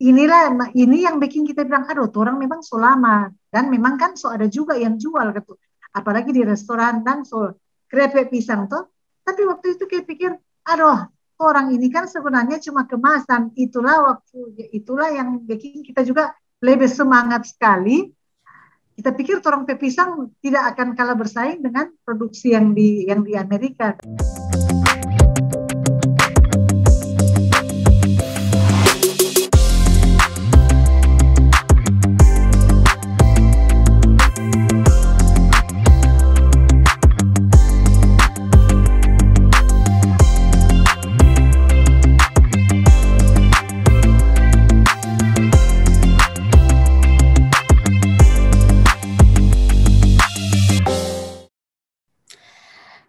ini yang bikin kita bilang, aduh, orang memang so lama. Dan memang kan so ada juga yang jual gitu. Apalagi di restoran dan so krepek pisang tuh. Tapi waktu itu kayak pikir, aduh, orang ini kan sebenarnya cuma kemasan. Itulah yang bikin kita juga lebih semangat sekali. Kita pikir orang pisang tidak akan kalah bersaing dengan produksi yang di Amerika.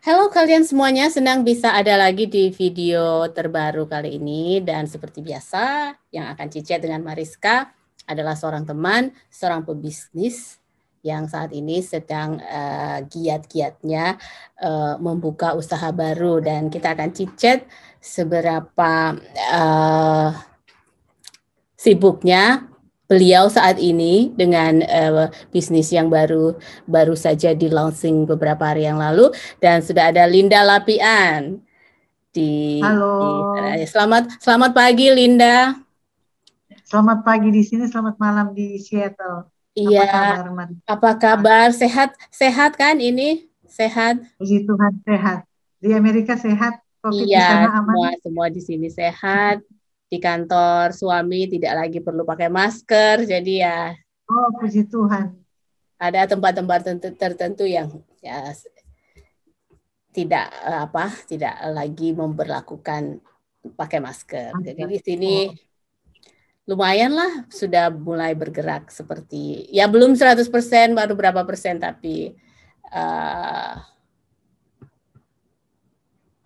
Halo kalian semuanya, senang bisa ada lagi di video terbaru kali ini. Dan seperti biasa, yang akan cicat dengan Mariska adalah seorang teman, seorang pebisnis yang saat ini sedang giat-giatnya membuka usaha baru. Dan kita akan cicat seberapa sibuknya beliau saat ini dengan bisnis yang baru saja di launching beberapa hari yang lalu, dan sudah ada Linda Lapian Halo. Selamat pagi Linda. Selamat pagi di sini, selamat malam di Seattle. Iya. Apa kabar, Mari? Apa kabar? Sehat kan ini? Sehat? Puji Tuhan sehat. Di Amerika sehat, COVID di Iya, sana aman. semua di sini sehat. Di kantor suami tidak lagi perlu pakai masker, jadi ya. Oh, puji Tuhan. Ada tempat-tempat tertentu yang ya tidak lagi memberlakukan pakai masker. Jadi di sini lumayan lah sudah mulai bergerak seperti ya belum 100%, baru berapa persen, tapi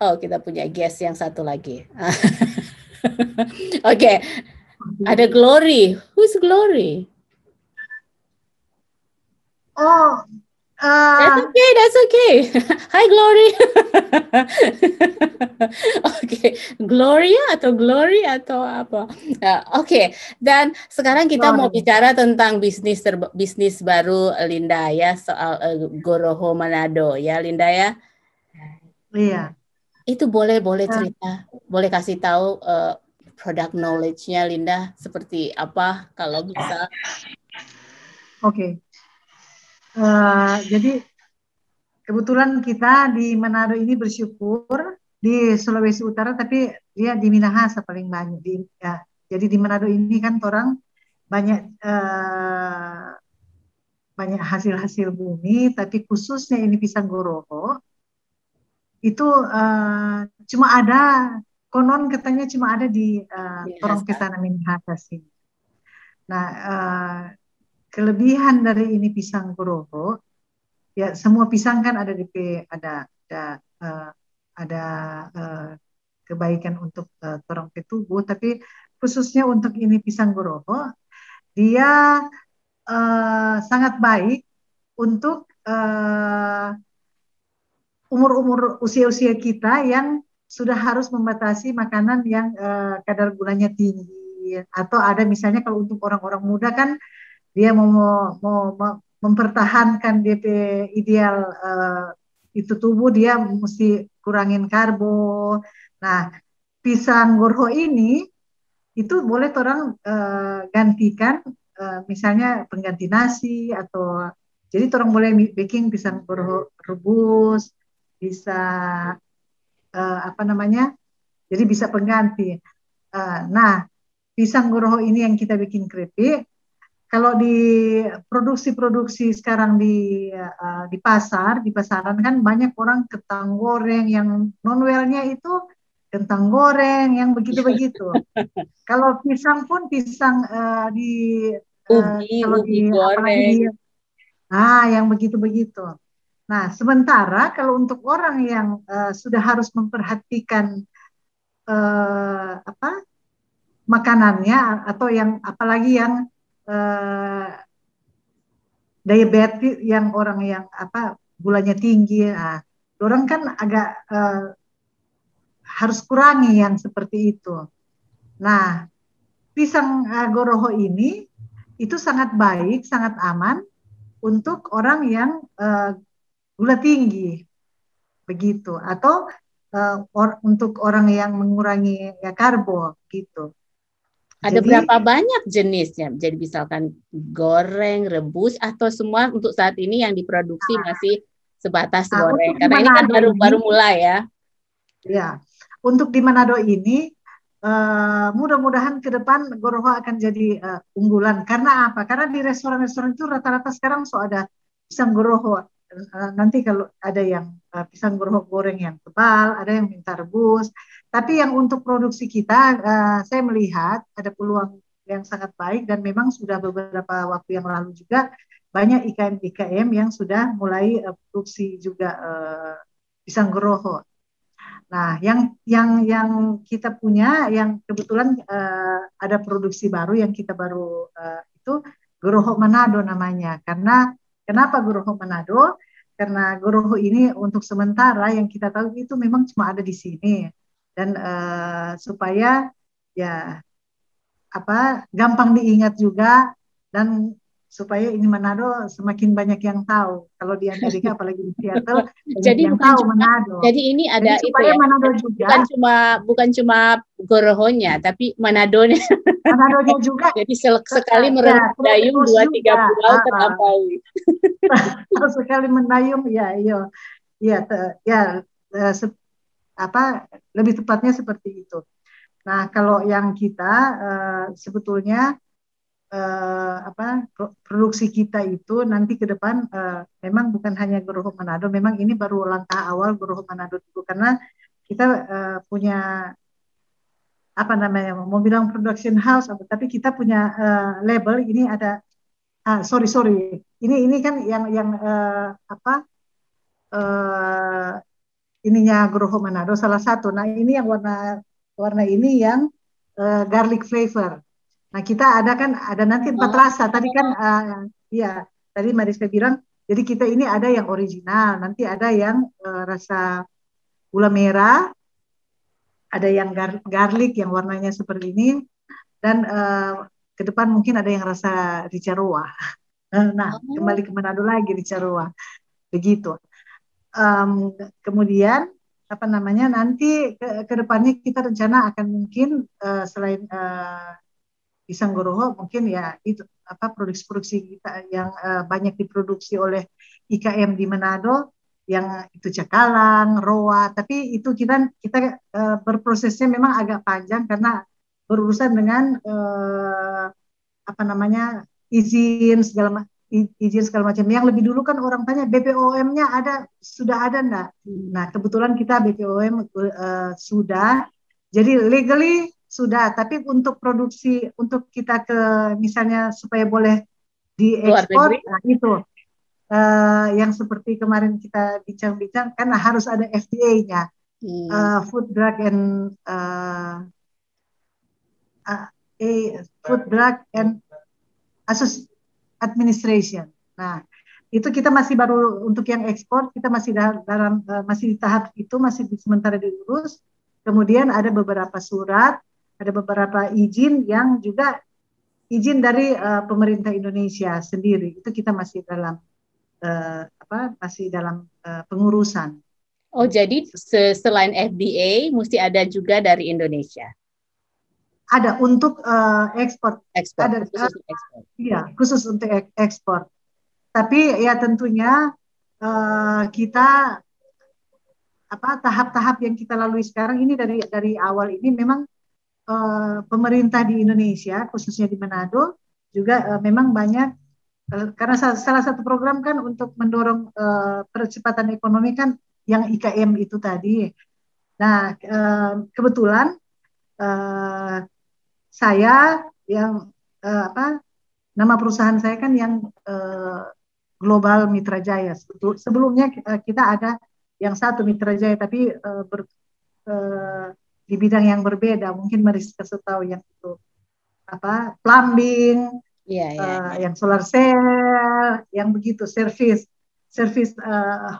kita punya guest yang satu lagi. Oke. Ada Glory. Who's Glory? Oh, That's okay. Hi Glory. Oke, Gloria atau Glory atau apa? Oke. Dan sekarang kita mau bicara tentang bisnis baru Linda ya, soal Goroho Manado ya Linda ya. Iya. Itu boleh cerita, boleh kasih tahu product knowledge-nya Linda seperti apa kalau bisa. Oke. Jadi kebetulan kita di Manado ini bersyukur, di Sulawesi Utara, tapi dia di Minahasa paling banyak. Jadi di Manado ini kan orang banyak hasil-hasil bumi, tapi khususnya ini pisang Goroho itu cuma ada, konon katanya cuma ada di orang petani Minahasa sini. Nah, kelebihan dari ini pisang Goroho, ya semua pisang kan ada kebaikan untuk orang tubuh, tapi khususnya untuk ini pisang Goroho, dia sangat baik untuk umur-umur usia-usia kita yang sudah harus membatasi makanan yang kadar gulanya tinggi, atau ada misalnya kalau untuk orang-orang muda kan dia mau mempertahankan DP ideal itu tubuh, dia mesti kurangin karbo. Nah, pisang Goroho ini itu boleh orang gantikan misalnya pengganti nasi, atau jadi orang boleh bikin pisang Goroho rebus, bisa jadi bisa pengganti. Nah, pisang Goroho ini yang kita bikin keripik, kalau di produksi sekarang di pasaran kan banyak orang kentang goreng yang non-wellnya itu kentang goreng yang begitu-begitu. Kalau pisang pun pisang ubi goreng. Yang begitu-begitu. Nah, sementara kalau untuk orang yang sudah harus memperhatikan makanannya, atau yang apalagi yang diabetes, yang orang yang gulanya tinggi, orang kan agak harus kurangi yang seperti itu. Nah, pisang goroho ini itu sangat baik, sangat aman untuk orang yang gula tinggi, begitu. Atau untuk orang yang mengurangi ya karbo, gitu. Ada Jadi berapa banyak jenisnya? Jadi misalkan goreng, rebus, atau semua untuk saat ini yang diproduksi masih sebatas goreng? untuk di Karena ini kan Manado baru mulai ya. ya, untuk di Manado ini mudah-mudahan ke depan goroho akan jadi unggulan. Karena apa? Karena di restoran-restoran itu rata-rata sekarang ada pisang goroho. Nanti kalau ada yang pisang goroho goreng yang tebal, ada yang minta rebus. Tapi yang untuk produksi kita, saya melihat ada peluang yang sangat baik dan memang sudah beberapa waktu yang lalu juga banyak IKM-IKM yang sudah mulai produksi juga pisang goroho. Nah, yang kita punya, yang kebetulan ada produksi baru yang kita baru itu Goroho Manado namanya. Karena kenapa Goroho Manado? Karena Goroho ini untuk sementara yang kita tahu itu memang cuma ada di sini dan supaya ya gampang diingat juga dan supaya ini Manado semakin banyak yang tahu. Kalau di Amerika apalagi di Seattle banyak Jadi yang bukan tahu cuma, Manado. jadi ini Jadi ada itu supaya ya. Manado juga, bukan cuma gorohonya, tapi Manadonya. Manadonya juga Jadi sekali ya mendayung terus 2-3 juga pulau terlampaui. sekali mendayung ya iya ya ya lebih tepatnya seperti itu. Nah, kalau yang kita sebetulnya produksi kita itu nanti ke depan memang bukan hanya Goroho Manado, memang ini baru langkah awal Goroho Manado dulu karena kita punya apa namanya, mau bilang production house, tapi kita punya label ini ada sorry ini kan yang uh, ininya Goroho Manado salah satu. Nah ini yang warna warna ini yang garlic flavor. Nah kita ada nanti 4 rasa. Tadi kan ya tadi Mariska bilang jadi kita ini ada yang original, nanti ada yang rasa gula merah, ada yang garlic yang warnanya seperti ini, dan ke depan mungkin ada yang rasa ricaroa. Nah, kembali ke Manado lagi ricaroa. Begitu. Kemudian apa namanya nanti ke depannya kita rencana akan mungkin selain pisang goroho mungkin ya itu produksi-produksi kita yang banyak diproduksi oleh IKM di Manado yang itu cakalang, roa, tapi itu kita berprosesnya memang agak panjang karena berurusan dengan apa namanya izin segala macam. Yang lebih dulu kan orang tanya BPOM-nya sudah ada enggak? Nah, kebetulan kita BPOM sudah. Jadi legally sudah, tapi untuk produksi untuk kita ke misalnya supaya boleh diekspor, nah itu yang seperti kemarin kita bincang-bincang kan harus ada FDA-nya, Food Drug and Food Drug and Administration. Nah, itu kita masih baru untuk yang ekspor, kita masih dalam masih di tahap itu, masih sementara diurus. Kemudian ada beberapa surat, ada beberapa izin yang juga izin dari pemerintah Indonesia sendiri. Itu kita masih dalam pengurusan. Oh, jadi selain FDA mesti ada juga dari Indonesia. Ada untuk ekspor. Ada khusus untuk ekspor. Iya, khusus untuk ekspor. Tapi ya tentunya kita tahap-tahap yang kita lalui sekarang ini dari awal ini memang pemerintah di Indonesia khususnya di Manado juga memang banyak karena salah satu program kan untuk mendorong percepatan ekonomi kan yang IKM itu tadi. Nah kebetulan saya yang nama perusahaan saya kan yang Global Mitra Jaya. Sebelumnya kita ada yang satu Mitra Jaya, tapi di bidang yang berbeda. Mungkin Mariska tahu yang itu plumbing, yang solar cell, yang begitu service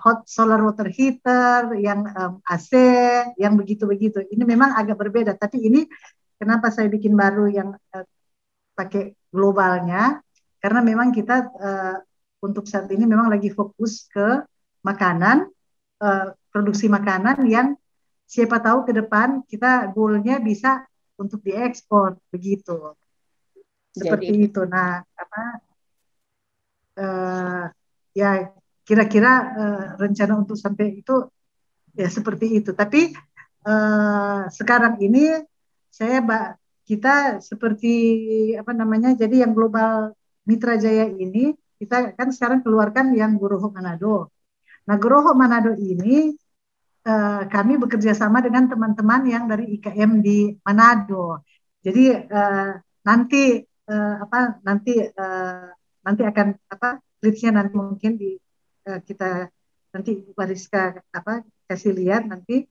hot solar water heater, yang AC, yang begitu-begitu. Ini memang agak berbeda, tapi ini kenapa saya bikin baru yang pakai globalnya, karena memang kita untuk saat ini memang lagi fokus ke makanan, produksi makanan yang siapa tahu ke depan kita goalnya bisa untuk diekspor begitu. Seperti Jadi, itu. Nah, ya kira-kira rencana untuk sampai itu ya seperti itu. Tapi sekarang ini saya kita seperti apa namanya? Jadi yang Global Mitra Jaya ini kita kan sekarang keluarkan yang Goroho Manado. Nah, Goroho Manado ini kami bekerja sama dengan teman-teman yang dari IKM di Manado. Jadi nanti nanti akan klipsnya nanti mungkin kita nanti Bariska kasih lihat nanti.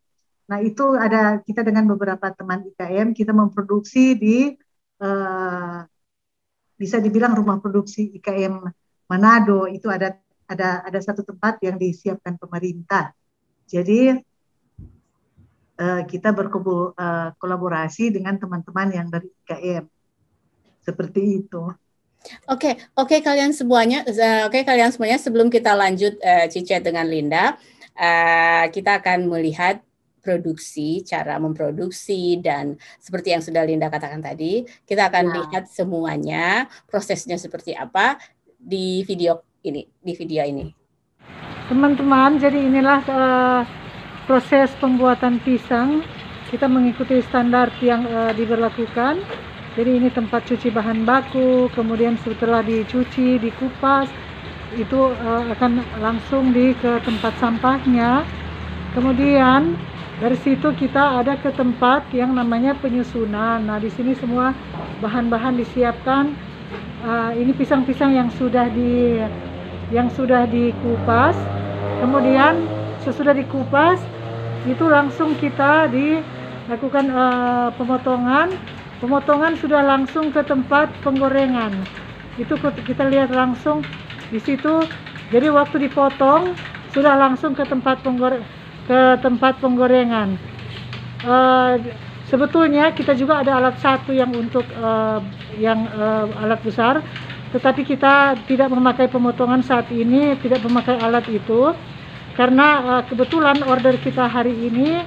Nah, itu ada kita dengan beberapa teman IKM kita memproduksi di bisa dibilang rumah produksi IKM Manado. Itu ada satu tempat yang disiapkan pemerintah. Jadi kita berkolaborasi dengan teman-teman yang dari IKM. Seperti itu. Oke kalian semuanya. Sebelum kita lanjut Cicet dengan Linda, kita akan melihat cara memproduksi, dan seperti yang sudah Linda katakan tadi, kita akan lihat semuanya prosesnya seperti apa di video ini. Teman-teman, jadi inilah proses pembuatan pisang. Kita mengikuti standar yang diberlakukan. Jadi ini tempat cuci bahan baku, kemudian setelah dicuci, dikupas, itu akan langsung ke tempat sampahnya. Kemudian dari situ kita ada ke tempat yang namanya penyusunan. Nah, di sini semua bahan-bahan disiapkan. Ini pisang-pisang yang sudah dikupas. Kemudian sesudah dikupas itu langsung kita dilakukan pemotongan sudah langsung ke tempat penggorengan. Itu kita lihat langsung di situ. Jadi waktu dipotong sudah langsung ke tempat penggorengan. Sebetulnya kita juga ada alat satu yang untuk alat besar, tetapi kita tidak memakai pemotongan saat ini, tidak memakai alat itu karena kebetulan order kita hari ini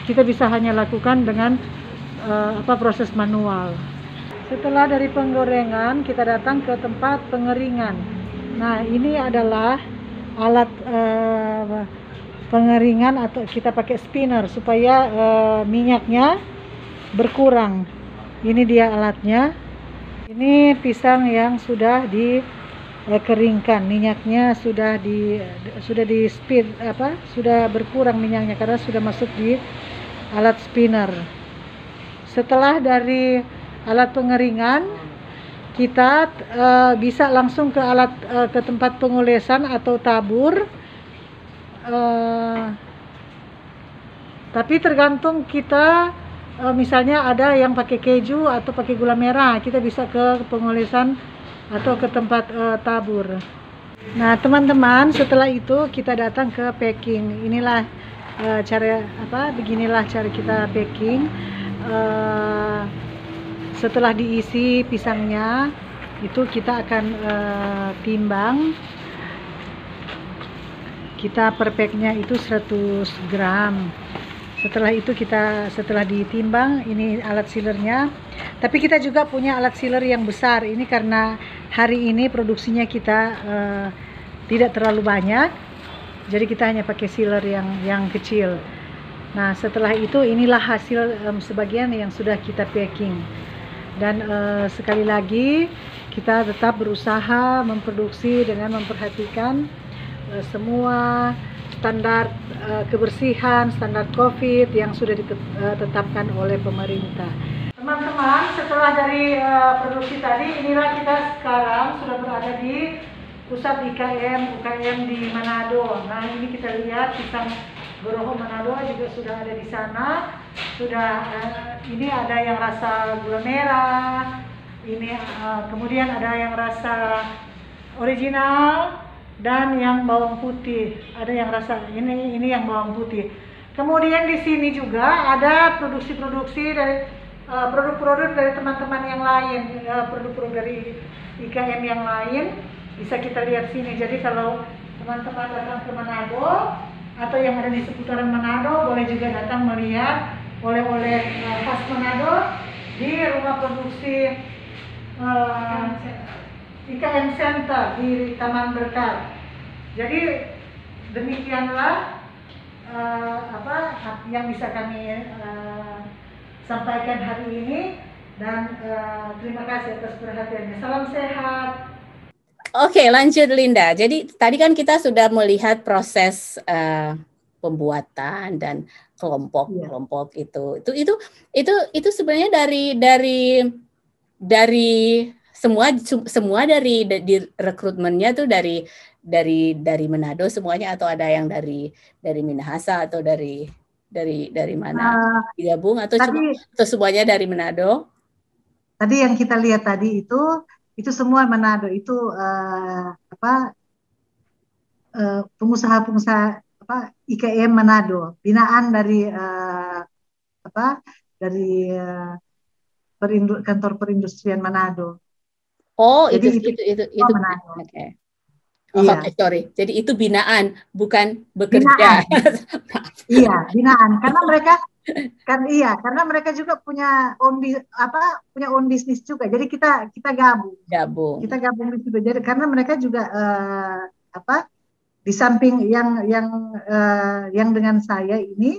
kita bisa hanya lakukan dengan proses manual. Setelah dari penggorengan kita datang ke tempat pengeringan. Nah, ini adalah alat pengeringan, atau kita pakai spinner supaya minyaknya berkurang. Ini dia alatnya. Ini pisang yang sudah dikeringkan, minyaknya sudah berkurang minyaknya karena sudah masuk di alat spinner. Setelah dari alat pengeringan, kita bisa langsung ke tempat pengolesan atau tabur. Tapi tergantung kita, misalnya ada yang pakai keju atau pakai gula merah, kita bisa ke pengolesan atau ke tempat tabur. Nah, teman-teman, setelah itu kita datang ke packing. Inilah beginilah cara kita packing. Setelah diisi pisangnya, itu kita akan timbang. Kita per packnya itu 100 gram. Setelah itu setelah ditimbang, ini alat sealernya. Tapi kita juga punya alat sealer yang besar. Ini karena hari ini produksinya kita tidak terlalu banyak, jadi kita hanya pakai sealer yang kecil. Nah, setelah itu inilah hasil sebagian yang sudah kita packing. Dan sekali lagi kita tetap berusaha memproduksi dengan memperhatikan semua standar kebersihan, standar COVID yang sudah ditetapkan oleh pemerintah. Teman-teman, setelah dari produksi tadi, inilah kita sekarang sudah berada di pusat UKM di Manado. Nah, ini kita lihat pisang Goroho Manado juga sudah ada di sana. Ini ada yang rasa gula merah, ini kemudian ada yang rasa original dan yang bawang putih. Ada yang rasa ini yang bawang putih. Kemudian di sini juga ada produksi-produksi produk-produk dari teman-teman yang lain, produk-produk dari IKM yang lain bisa kita lihat sini. Jadi kalau teman-teman datang ke Manado atau yang ada di seputaran Manado, boleh juga datang melihat oleh-oleh khas Manado di rumah produksi IKM Center di Taman Berkar. Jadi demikianlah yang bisa kami sampaikan hari ini, dan terima kasih atas perhatiannya. Salam sehat. Oke, lanjut Linda. Jadi tadi kan kita sudah melihat proses pembuatan dan kelompok-kelompok itu sebenarnya dari semua dari rekrutmennya tuh dari Manado semuanya, atau ada yang dari Minahasa atau dari mana digabung, atau semuanya dari Manado? Tadi yang kita lihat tadi itu semua Manado, itu pengusaha-pengusaha IKM Manado, binaan dari kantor perindustrian Manado. Oh, jadi itu Manado. Oke. Okay. Oh, iya. Okay, sorry. Jadi itu binaan, bukan bekerja. Iya, binaan. Karena mereka juga punya own bisnis juga. Jadi kita gabung. Kita gabung di situ. Jadi karena mereka juga di samping yang dengan saya ini,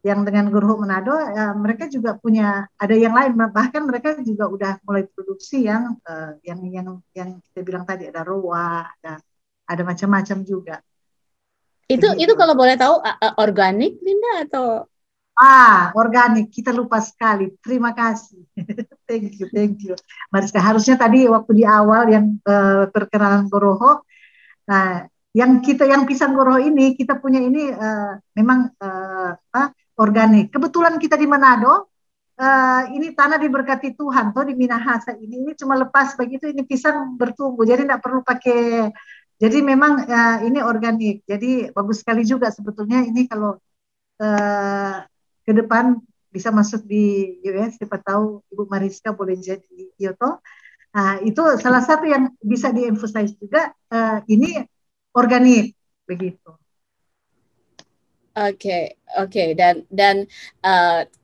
yang dengan Goroho Manado, mereka juga punya ada yang lain. Bahkan mereka juga udah mulai produksi yang kita bilang tadi, ada roa, ada macam-macam juga. Itu kalau boleh tahu organik, Linda, atau? Organik. Kita lupa sekali. Terima kasih. Thank you. Mariska, harusnya tadi waktu di awal yang perkenalan Goroho. Nah, yang pisang Goroho ini, kita punya ini memang organik. Kebetulan kita di Manado, ini tanah diberkati Tuhan. Toh di Minahasa ini cuma lepas begitu, ini pisang bertumbuh. Jadi tidak perlu pakai. Jadi memang ini organik. Jadi bagus sekali juga sebetulnya ini kalau ke depan bisa masuk di US, siapa tahu Ibu Mariska boleh jadi Kyoto. Nah, itu salah satu yang bisa di-emphasize juga, ini organik begitu. Oke. Dan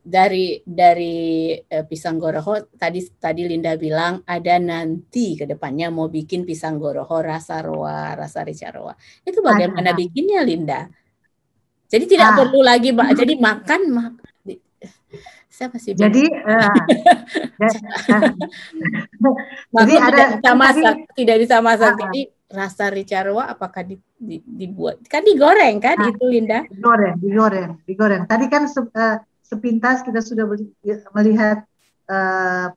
dari pisang Goroho tadi Linda bilang ada nanti ke depannya mau bikin pisang Goroho rasa roa, rasa rica roa. Itu bagaimana bikinnya, Linda? Jadi tidak perlu lagi, jadi makan siapa sih? Jadi jadi tidak bisa masak. Jadi rasa rica roa apakah dibuat? Kan digoreng kan itu, Linda? Digoreng. Tadi kan sepintas kita sudah melihat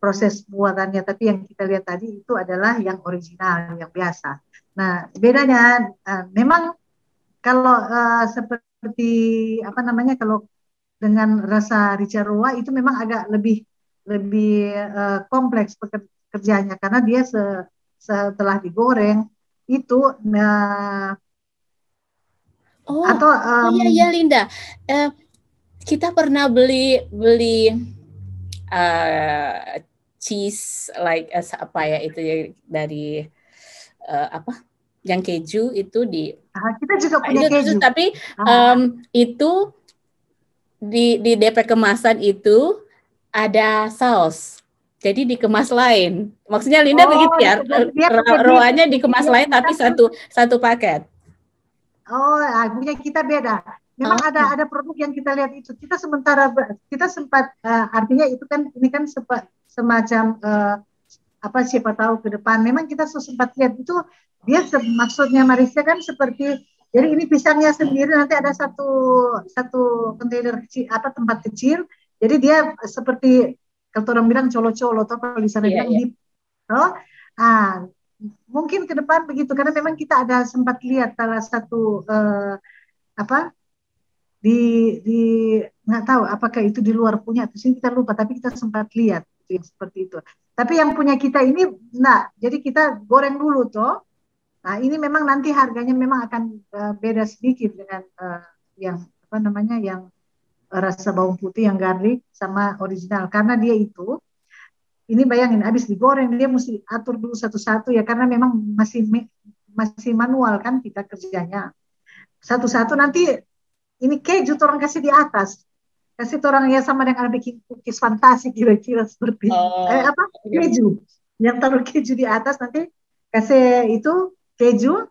proses buatannya, tapi yang kita lihat tadi itu adalah yang original, yang biasa. Nah, bedanya memang kalau seperti kalau dengan rasa rica roa itu memang agak lebih kompleks pekerjaannya, karena dia setelah digoreng itu iya Linda, kita pernah beli cheese apa ya itu ya, dari yang keju itu kita juga punya keju, tapi itu di DP kemasan itu ada saus, jadi dikemas lain. Maksudnya Linda begitu ya, roanya dikemas lain tapi satu paket. Punya kita beda. Memang ada produk yang kita lihat itu. Kita sempat artinya itu kan ini kan semacam siapa tahu ke depan. Memang kita sempat lihat itu, dia maksudnya Marisa kan seperti, jadi ini pisangnya sendiri, nanti ada satu kontainer kecil, tempat kecil. Jadi dia seperti kalau orang bilang colo-colo, atau kalau di sana bilang dip. Mungkin ke depan begitu, karena memang kita ada sempat lihat salah satu nggak tahu apakah itu di luar punya atau sini, kita lupa, tapi kita sempat lihat yang seperti itu. Tapi yang punya kita ini, jadi kita goreng dulu toh. Nah, ini memang nanti harganya memang akan beda sedikit dengan yang rasa bawang putih yang garlic sama original. Karena dia itu, ini bayangin, habis digoreng dia mesti atur dulu satu-satu ya, karena memang masih manual kan kita kerjanya. Satu-satu nanti ini keju orang kasih di atas. Kasih orang ya sama dengan bikin cookies fantasi kira-kira seperti apa keju. Yang taruh keju di atas nanti kasih itu keju.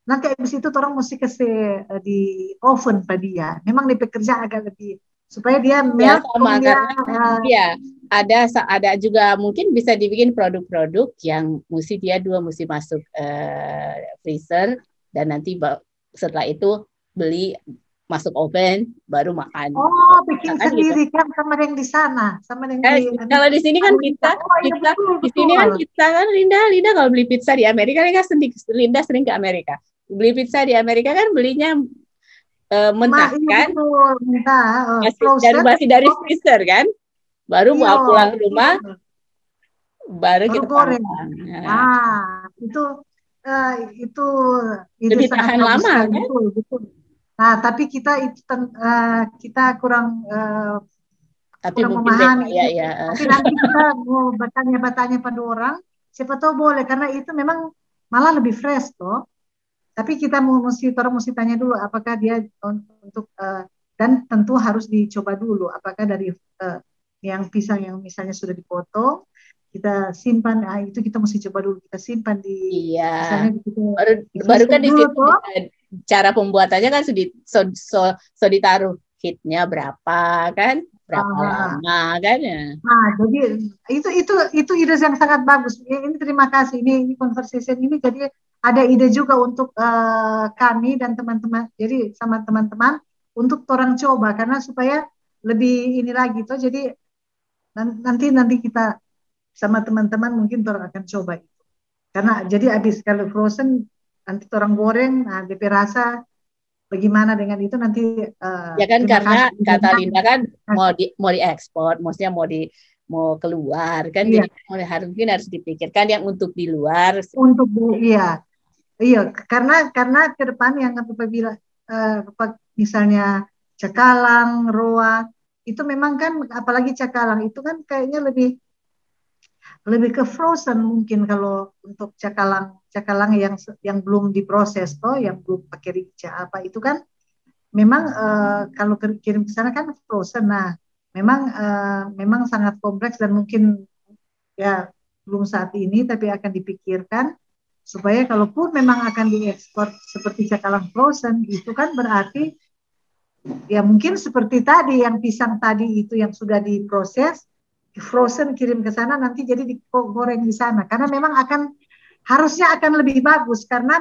Nanti habis itu orang mesti kasih di oven pada dia. Memang di pekerja agak lebih supaya dia melt. Sama karena ada juga mungkin bisa dibikin produk-produk yang mesti masuk freezer dan nanti setelah itu beli masuk oven baru makan. Oh, bikin sendiri gitu. Kan sama yang di sana, sama yang kalau di sini kan kita di sini kan kita kan Linda kalau beli pizza di Amerika Linda sering ke Amerika. Beli pizza di Amerika kan belinya mentah kan? Masih dari freezer kan? Baru bawa pulang ke rumah baru kita goreng. Itu lebih tahan lama kan? Betul. Nah, tapi kita kita kurang tapi kurang memahami. Tapi nanti kita mau bertanya pada orang, siapa tahu boleh karena itu memang malah lebih fresh toh. Tapi kita mesti tanya dulu apakah dia untuk dan tentu harus dicoba dulu apakah dari yang pisang yang misalnya sudah dipotong kita simpan, itu kita mesti coba dulu, kita simpan di misalnya baru kan di situ cara pembuatannya kan so ditaruh heatnya berapa kan, berapa lama kan ya. Nah, jadi itu ide yang sangat bagus. Ini terima kasih, ini conversation ini jadi ada ide juga untuk kami dan teman-teman, jadi sama teman-teman untuk orang coba karena supaya lebih ini lagi tuh. Jadi nanti kita sama teman-teman mungkin orang akan coba itu. Karena jadi habis kalau frozen nanti orang goreng, nah DP rasa bagaimana dengan itu nanti ya kan karena kata Linda kan mau diekspor, maksudnya mau keluar kan, jadi mungkin harus dipikirkan yang untuk di luar. Iya karena ke depan yang apabila misalnya cakalang, roa itu memang kan apalagi cakalang itu kan kayaknya lebih ke frozen mungkin kalau untuk cakalang yang belum diproses yang belum pakai rica apa itu kan memang kalau kirim ke sana kan frozen. Nah, memang sangat kompleks dan mungkin ya belum saat ini tapi akan dipikirkan supaya kalaupun memang akan diekspor seperti cakalang frozen itu kan berarti ya mungkin seperti tadi yang pisang tadi itu yang sudah diproses frozen kirim ke sana nanti jadi digoreng di sana karena memang harusnya akan lebih bagus karena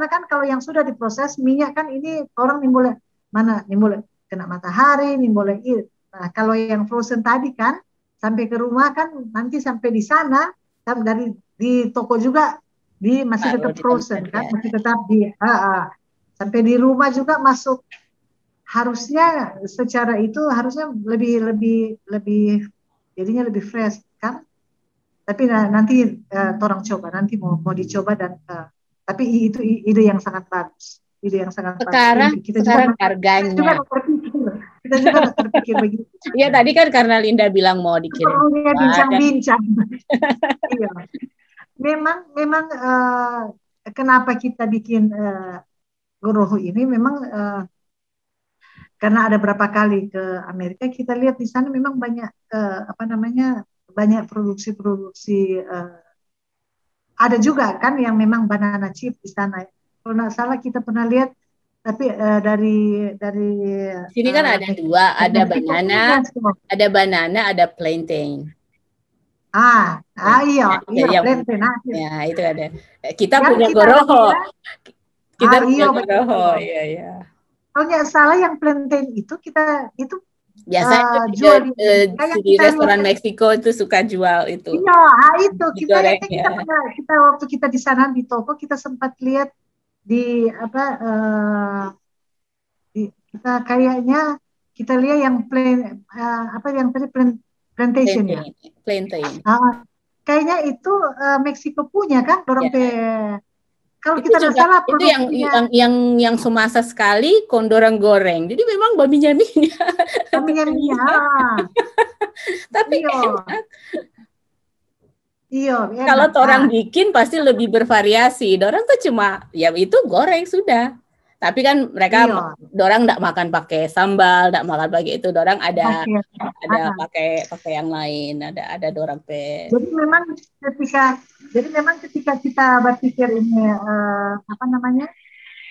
kan kalau yang sudah diproses minyak kan ini orang boleh kena matahari boleh. Nah kalau yang frozen tadi kan sampai ke rumah kan nanti sampai di sana dari di toko juga masih tetap frozen kan masih tetap sampai di rumah juga masuk harusnya secara itu harusnya lebih jadinya lebih fresh kan. Tapi nanti orang coba nanti mau dicoba dan tapi itu ide yang sangat bagus. Sekarang harganya. Kita juga terpikir begitu. Iya tadi kan karena Linda bilang mau dikirim. Bincang-bincang. Iya. Memang kenapa kita bikin Goroho ini memang karena ada berapa kali ke Amerika kita lihat di sana memang banyak banyak produksi ada juga kan yang memang banana chip di sana. Kalau nggak salah kita pernah lihat tapi dari sini kan ada dua, ada banana, ada plantain. Iya plantain. Ya itu ada. Kita punya Goroho. Kita punya Goroho, iya. Kalau nggak salah yang plantain itu kita itu biasanya jual di restoran Meksiko itu suka jual itu. Iya, itu kita waktu kita di sana di toko kita sempat lihat di kita kayaknya kita lihat yang yang tadi plantation ya. Plantain. Kayaknya itu Meksiko punya kan, dorong Kalau Itu kita tidak juga salah itu produksinya yang semasa sekali kondorang goreng. Jadi memang baminya kaminya minyak. tapi Iya, enak. iya Kalau enak. orang bikin pasti lebih bervariasi. Dorang tuh cuma ya itu goreng sudah. Tapi kan mereka Iya, dorang enggak makan pakai sambal, enggak makan pakai itu. Dorang ada oke. pakai yang lain, ada dorang Jadi memang ketika ketika kita berpikir ini apa namanya?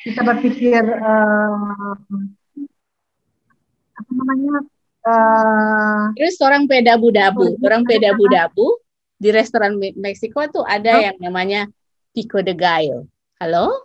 Kita berpikir apa namanya? Terus orang peda budabu di restoran Meksiko tuh ada no? yang namanya pico de gallo. Halo?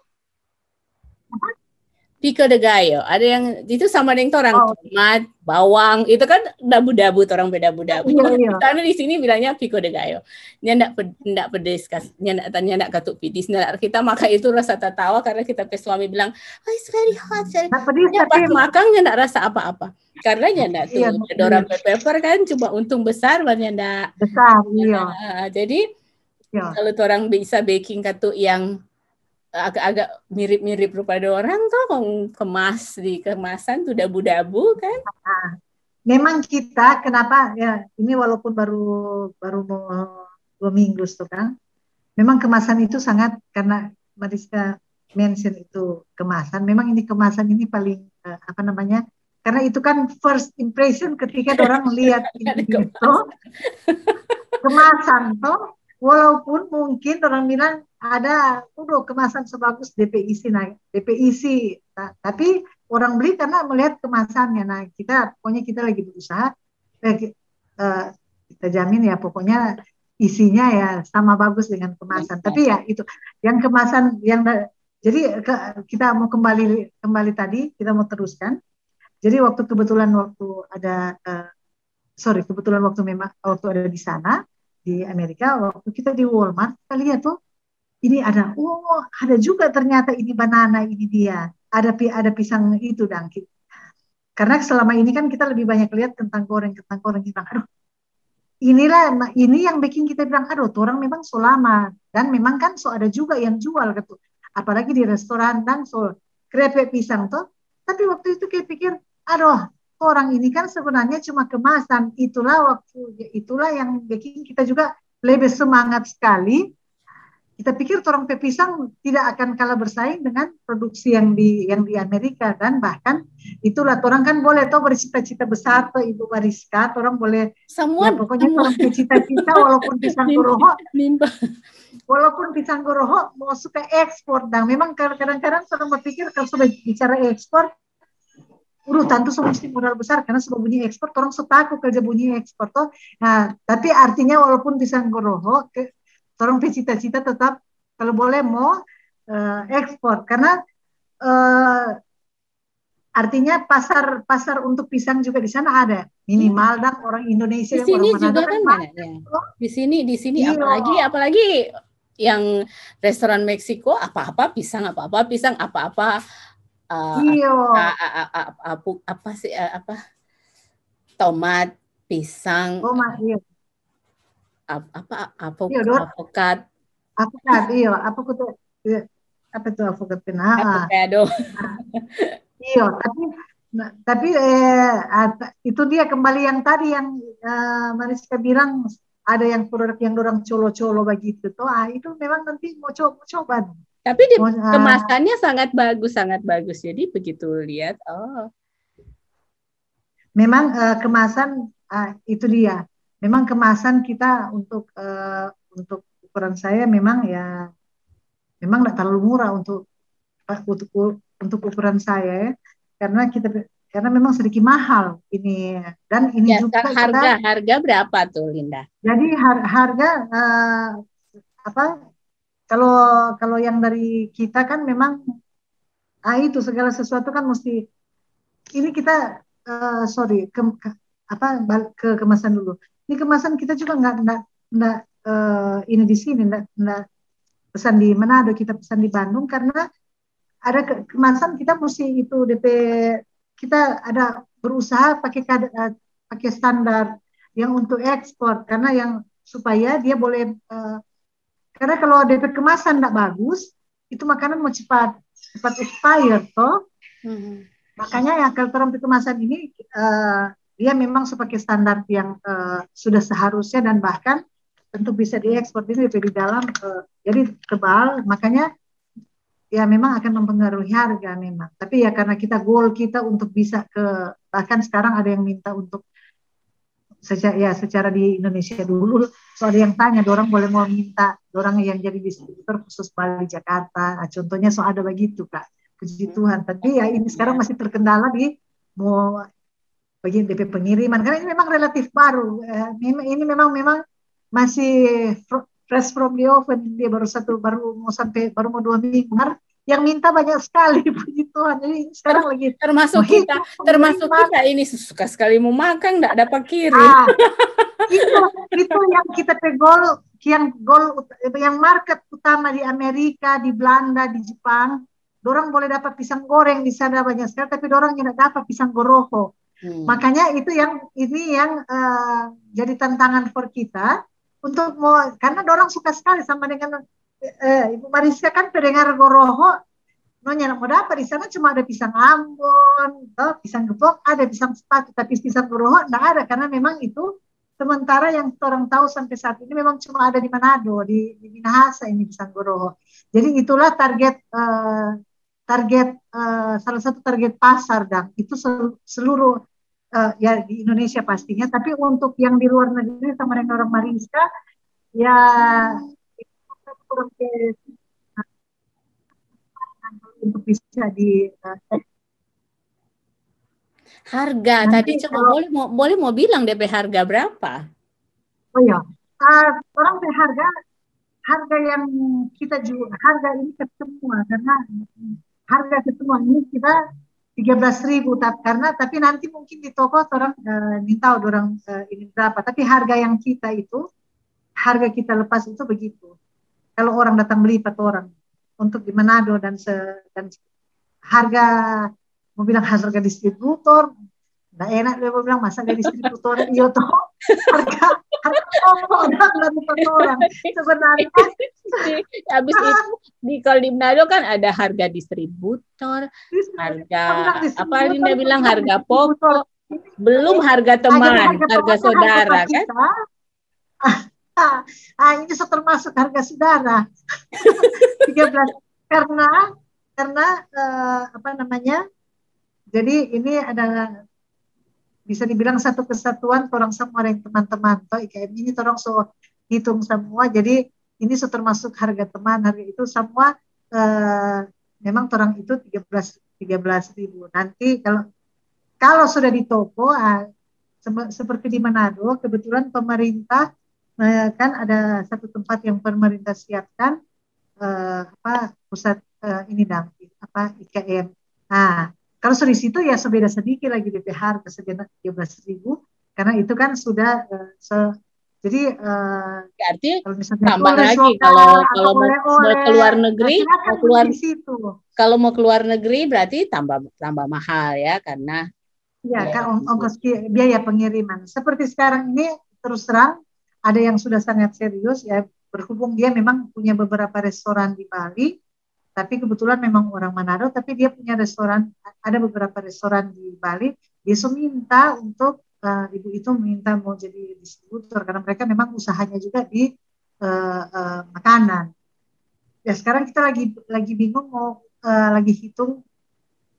Pico de gallo. Ada yang itu sama dengan orang Oh, tomat, bawang, itu kan dabu-dabu orang beda budabu. iya iya. Karena di sini bilangnya pico de gallo. Nya ndak pedes nya ndak katuk pidis. Nah, kita makan itu rasa tertawa karena kita pe suami bilang, "Oh, it's very hot." Nah, pedis Nya tapi pas makan nya ndak rasa apa-apa. Karena nya ndak iya tuh dorang pepper kan cuma untung besar banyak ndak. besar iya Jadi iya. kalau orang bisa baking katuk yang agak-agak mirip-mirip rupa orang tuh kemas di kemasan tuh dabu-dabu kan. Nah, memang kita kenapa ya ini walaupun baru baru mau 2 minggu tuh kan, memang kemasan itu sangat karena Mariska mention itu kemasan. Memang ini kemasan ini paling apa namanya? Karena itu kan first impression ketika orang lihat ini itu kemasan tuh, walaupun mungkin orang bilang ada udah kemasan sebagus DPIC naik DPIC, tapi orang beli karena melihat kemasannya. Nah kita pokoknya kita lagi berusaha eh, kita jamin ya pokoknya isinya ya sama bagus dengan kemasan. Tapi ya itu yang kemasan yang jadi kita mau kembali tadi kita mau teruskan. Jadi waktu ada kebetulan waktu ada di sana di Amerika, waktu kita di Walmart kita lihat tuh ini ada juga ternyata ini banana ini dia ada pisang itu dan karena selama ini kan kita lebih banyak lihat kentang goreng kita aduh ini yang bikin kita bilang aduh orang memang so lama dan memang kan so ada juga yang jual gitu apalagi di restoran dan so krepek pisang tuh tapi waktu itu kayak pikir aduh orang ini kan sebenarnya cuma kemasan itulah yang bikin kita juga lebih semangat sekali kita pikir torong pepisang tidak akan kalah bersaing dengan produksi yang di Amerika dan bahkan itulah orang kan boleh tuh bercita-cita besar tuh Ibu Mariska, orang boleh ya pokoknya orang bercita-cita walaupun pisang goroho mau suka ekspor dan memang kadang-kadang orang berpikir kalau sudah bicara ekspor tentu mesti modal besar karena sebab bunyi ekspor orang setakut kerja bunyi ekspor tuh. Nah, tapi artinya walaupun pisang goroho orang cita-cita tetap kalau boleh mau ekspor karena artinya pasar untuk pisang juga di sana ada minimal dan orang Indonesia di yang sini orang Manado juga kan banyak. Di sini apalagi yang restoran Meksiko apa-apa pisang apa-apa iya apa sih tomat pisang iya alpukat avokat iya apa tuh avokat avocado iya tapi itu dia kembali yang tadi yang Mariska bilang ada yang produk yang orang colo-colo begitu tuh itu memang nanti mau coba tapi kemasannya sangat bagus jadi begitu lihat memang kemasan itu dia memang kemasan kita untuk ukuran saya memang ya memang tidak terlalu murah untuk ukuran saya ya. Karena memang sedikit mahal ini dan ini ya, juga harga berapa tuh Linda? Jadi harga apa kalau yang dari kita kan memang itu segala sesuatu kan mesti ini kita sorry ke kemasan dulu. Ini kemasan kita juga nggak ini di sini nggak pesan di Manado kita pesan di Bandung karena ada kemasan kita mesti itu DP kita ada berusaha pakai standar yang untuk ekspor karena yang supaya dia boleh karena kalau DP kemasan tidak bagus itu makanan mau cepat expired toh. Makanya ya kalau term kemasan ini dia memang sebagai standar yang sudah seharusnya dan bahkan tentu bisa diekspor ini di dalam jadi tebal, makanya ya memang akan mempengaruhi harga memang. Tapi ya karena kita goal kita untuk bisa ke, bahkan sekarang ada yang minta untuk secara di Indonesia dulu, so ada yang tanya, orang boleh mau minta orang yang jadi distributor khusus Bali Jakarta, nah, contohnya so ada begitu Kak, puji Tuhan. Tapi ya ini sekarang masih terkendala di mau bagian DP pengiriman karena ini memang relatif baru, ini memang masih fresh from the oven, dia baru mau 2 minggu. Yang minta banyak sekali, puji Tuhan. Jadi sekarang lagi termasuk kita ini suka sekali mau makan, nggak dapat kirim. Itu yang kita goal, yang market utama di Amerika, di Belanda, di Jepang. Dorang boleh dapat pisang goreng di sana banyak sekali, tapi dorang tidak dapat pisang goroho. Makanya itu yang jadi tantangan for kita untuk karena dorang suka sekali sama dengan Ibu Mariska kan pendengar goroho, nonya mau dapat di sana cuma ada pisang Ambon, pisang gepok, ada pisang sepatu, tapi pisang goroho enggak ada karena memang itu sementara yang orang tahu sampai saat ini memang cuma ada di Manado, di Minahasa ini pisang goroho. Jadi itulah salah satu target pasar dan itu seluruh ya di Indonesia pastinya, tapi untuk yang di luar negeri sama dengan orang Mariska ya untuk bisa di harga nanti tadi coba boleh mau bilang DP harga berapa? Oh ya, orang harga yang kita jual, harga ini ke semua karena harga ke semua ini kita 13.000 tapi nanti mungkin di toko orang minta orang ini berapa, tapi harga yang kita itu harga kita lepas itu begitu. Kalau orang datang beli 4 orang untuk di Manado dan harga mau bilang harga distributor nggak enak, dia mau bilang masa dia distributor iya toh harga orang sebenarnya habis itu kalau di Manado kan ada harga distributor, harga apa Linda bilang harga pokok, belum harga teman, harga saudara kan. Ini termasuk harga saudara 13 karena apa namanya, jadi ini adalah bisa dibilang satu kesatuan orang semua yang teman-teman toh IKM ini orang so hitung semua, jadi ini so termasuk harga teman, harga itu semua memang orang itu 13.000. Nanti kalau sudah di toko seperti di Manado kebetulan pemerintah kan ada satu tempat yang pemerintah siapkan pusat ini IKM. Nah, kalau sudah di situ ya beda sedikit lagi DP harga sekitar 13.000 karena itu kan sudah jadi berarti tambah lagi kalau mau keluar negeri, kalau mau keluar negeri berarti tambah mahal ya karena kan ongkos biaya pengiriman. Seperti sekarang ini terus terang ada yang sudah sangat serius ya, berhubung dia memang punya beberapa restoran di Bali, tapi kebetulan memang orang Manado, tapi dia punya restoran, ada beberapa restoran di Bali, dia minta untuk ibu itu minta mau jadi distributor karena mereka memang usahanya juga di makanan. Ya sekarang kita lagi bingung mau lagi hitung.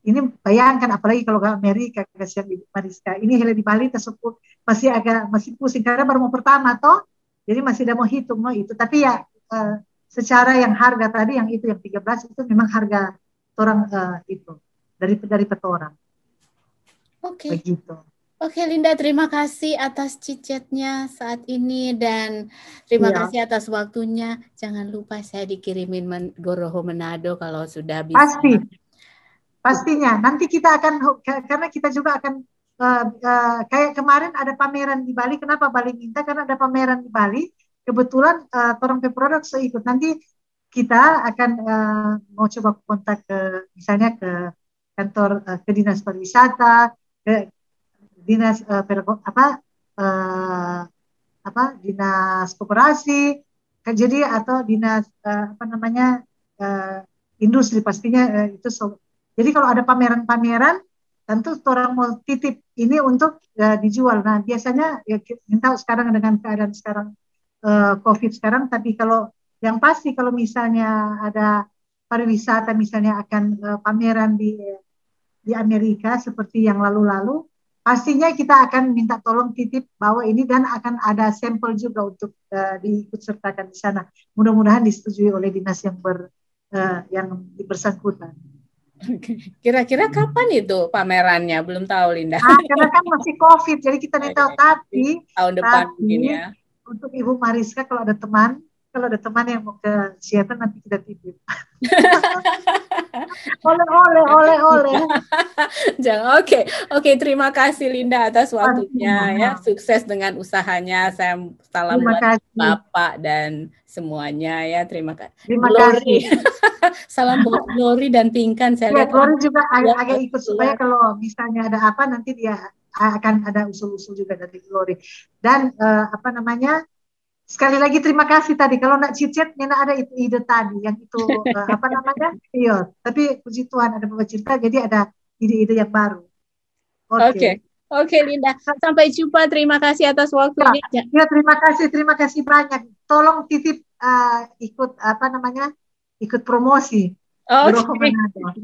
Ini bayangkan apalagi kalau ke Amerika, kasihan Ibu Mariska. Ini Hele di Bali tersebut masih pusing karena baru mau pertama toh. Jadi masih ada mau hitung itu. Tapi ya secara yang harga tadi yang itu yang 13 itu memang harga orang itu dari petoran. Oke. Begitu. Oke Linda, terima kasih atas cicetnya saat ini dan terima kasih atas waktunya. Jangan lupa saya dikirimin goroho Manado kalau sudah bisa. Pastinya. Nanti kita akan, karena kita juga akan kayak kemarin ada pameran di Bali. Kenapa Bali minta? Karena ada pameran di Bali. Kebetulan orang produk ikut. Nanti kita akan mau coba kontak misalnya ke kantor ke dinas pariwisata, ke dinas dinas koperasi, jadi atau dinas industri pastinya itu. Jadi kalau ada pameran-pameran, tentu orang mau titip ini untuk dijual. Nah biasanya ya kita tahu sekarang dengan keadaan sekarang COVID sekarang, tapi kalau yang pasti kalau misalnya ada pariwisata misalnya akan pameran di Amerika seperti yang lalu-lalu, pastinya kita akan minta tolong titip bawa ini dan akan ada sampel juga untuk diikut sertakan di sana. Mudah-mudahan disetujui oleh dinas yang bersangkutan. Kira-kira kapan itu pamerannya? Belum tahu, Linda. Karena kan masih COVID, jadi kita tidak tahu. Tapi tahun depan mungkin ya. Untuk Ibu Mariska, kalau ada teman yang mau ke Seattle nanti kita titip. oleh. Jangan. Oke. Terima kasih Linda atas waktunya ya. Sukses dengan usahanya. Saya salam buat Bapak dan semuanya ya. Terima kasih. Terima kasih. Salam buat Glory dan Pinkan. Saya lihat Glory juga agak ikut supaya kalau misalnya ada apa nanti dia akan ada usul-usul juga dari Glory. Dan sekali lagi terima kasih tadi. Kalau nak cicet, Nena ada itu ide tadi yang itu Iya. Tapi puji Tuhan ada Bapak Cinta, jadi ada ide-ide yang baru. Oke, Linda. Sampai jumpa. Terima kasih atas waktunya. Ya, terima kasih banyak. Tolong titip ikut promosi.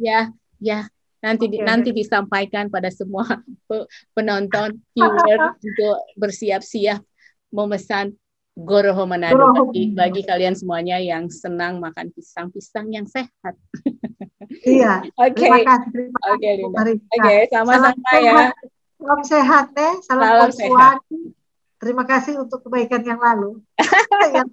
Ya. Nanti disampaikan pada semua penonton viewer untuk bersiap-siap memesan Goroho Manado bagi kalian semuanya yang senang makan pisang yang sehat. Iya. Terima kasih, Linda. Sama-sama ya. Salam sehat salam sehat. Terima kasih untuk kebaikan yang lalu. Yang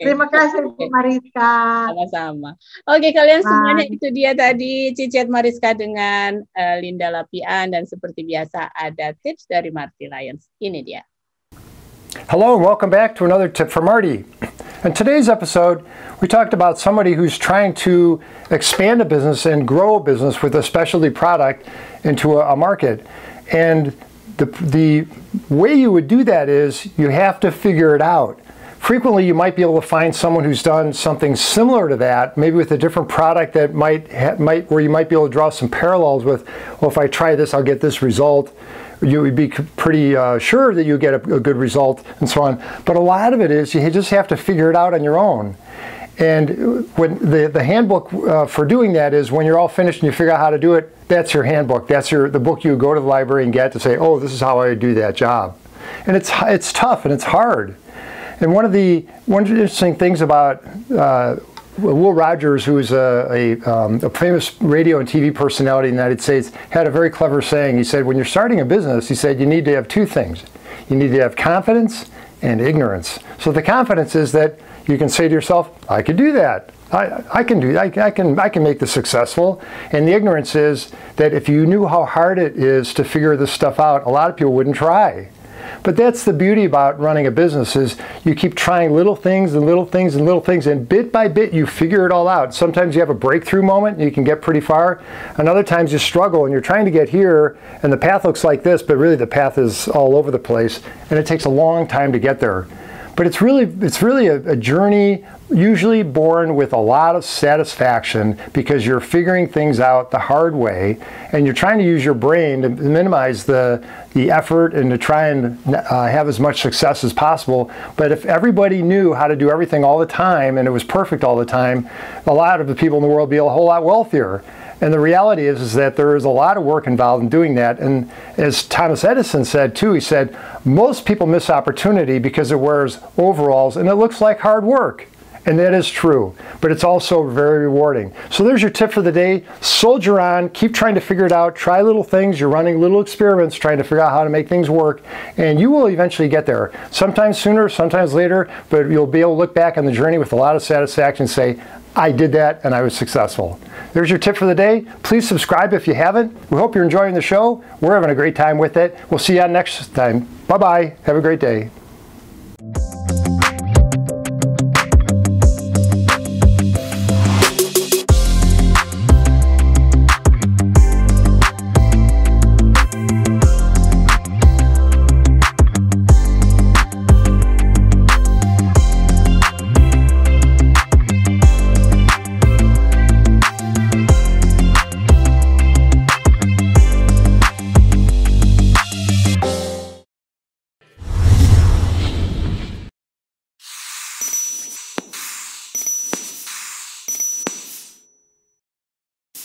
terima kasih Mariska. Sama-sama. Kalian semuanya itu dia tadi Cicet Mariska dengan Linda Lapian, dan seperti biasa ada tips dari Marty Lyons. Ini dia. Hello and welcome back to another tip from Marty. In today's episode, we talked about somebody who's trying to expand a business and grow a business with a specialty product into a market. And the way you would do that is you have to figure it out. Frequently, you might be able to find someone who's done something similar to that, maybe with a different product that where you might be able to draw some parallels with, well, if I try this, I'll get this result. You would be pretty sure that you get a good result and so on. But a lot of it is you just have to figure it out on your own. And when the handbook for doing that is when you're all finished and you figure out how to do it, that's your handbook. That's the book you go to the library and get to say, oh, this is how I do that job. And it's tough and it's hard. And one of the interesting things about Will Rogers, who is a famous radio and TV personality in the United States, had a very clever saying. He said, when you're starting a business, he said, you need to have two things. You need to have confidence and ignorance. So the confidence is that you can say to yourself, I could do that. I can make this successful. And the ignorance is that if you knew how hard it is to figure this stuff out, a lot of people wouldn't try. But that's the beauty about running a business is you keep trying little things and little things and little things, and bit by bit you figure it all out. Sometimes you have a breakthrough moment and you can get pretty far, and other times you struggle and you're trying to get here and the path looks like this, but really the path is all over the place and it takes a long time to get there. But it's really a journey usually born with a lot of satisfaction because you're figuring things out the hard way and you're trying to use your brain to minimize the effort and to try and have as much success as possible. But if everybody knew how to do everything all the time and it was perfect all the time, a lot of the people in the world would be a whole lot wealthier. And the reality is that there is a lot of work involved in doing that. And as Thomas Edison said too, he said, most people miss opportunity because it wears overalls and it looks like hard work. And that is true, but it's also very rewarding. So there's your tip for the day. Soldier on, keep trying to figure it out, try little things. You're running little experiments trying to figure out how to make things work, and you will eventually get there. Sometimes sooner, sometimes later, but you'll be able to look back on the journey with a lot of satisfaction and say, I did that and I was successful. There's your tip for the day. Please subscribe if you haven't. We hope you're enjoying the show. We're having a great time with it. We'll see you on next time. Bye-bye. Have a great day.